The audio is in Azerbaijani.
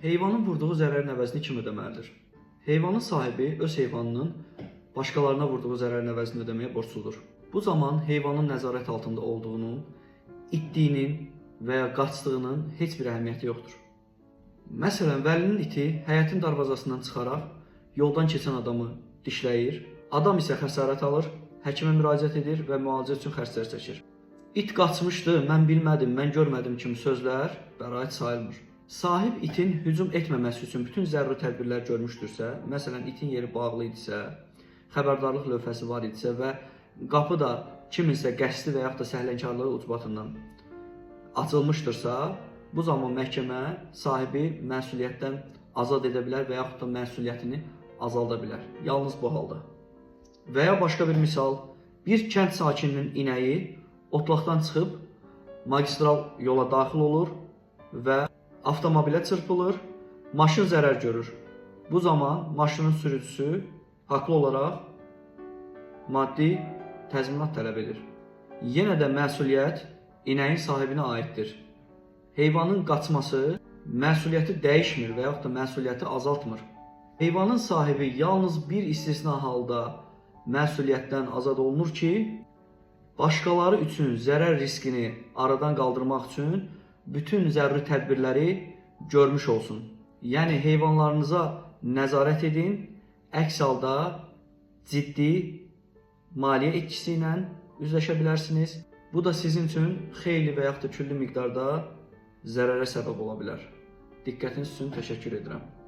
heyvanın vurduğu zərərin əvəzini kim ödəməlidir? Heyvanın sahibi öz heyvanının başqalarına vurduğu zərərin əvəzini ödəməyə borcludur. Bu zaman heyvanın nəzarət altında olduğunun, itdiyinin və ya qaçdığının heç bir əhəmiyyəti yoxdur. Məsələn, Vəlinin iti həyətin darvazasından çıxaraq yoldan keçən adamı dişləyir, adam isə xəsarət alır, həkimə müraciət edir və müalicə üçün xərclər çəkir. İt qaçmışdı, mən bilmədim, mən görmədim kimi sözlər bəraət sayılmır. Sahib itin hücum etməməsi üçün bütün zəruri tədbirlər görmüşdürsə, məsələn, itin yeri bağlı idisə, xəbərdarlıq lövhəsi var idisə və qapı da kiminsə qəsdi və yaxud da səhlənkarlığı ucbatından açılmışdırsa, bu zaman məhkəmə sahibi məsuliyyətdən azad edə bilər və yaxud da məsuliyyətini azalda bilər. Yalnız bu halda. Və ya başqa bir misal, bir kənd sakininin inəyi otlaqdan çıxıb magistral yola daxil olur və avtomobilə çırpılır, maşın zərər görür. Bu zaman maşının sürücüsü haqlı olaraq maddi təzminat tələb edir. Yenə də məsuliyyət inəyin sahibinə aiddir. Heyvanın qaçması məsuliyyəti dəyişmir və yaxud da məsuliyyəti azaltmır. Heyvanın sahibi yalnız bir istisna halda məsuliyyətdən azad olunur ki, başqaları üçün zərər riskini aradan qaldırmaq üçün bütün zəruri tədbirləri görmüş olsun. Yəni, heyvanlarınıza nəzarət edin, əks halda ciddi maliyyə etkisi ilə üzləşə bilərsiniz. Bu da sizin üçün xeyli və yaxud da küllü miqdarda zərərə səbəb ola bilər. Diqqətiniz üçün təşəkkür edirəm.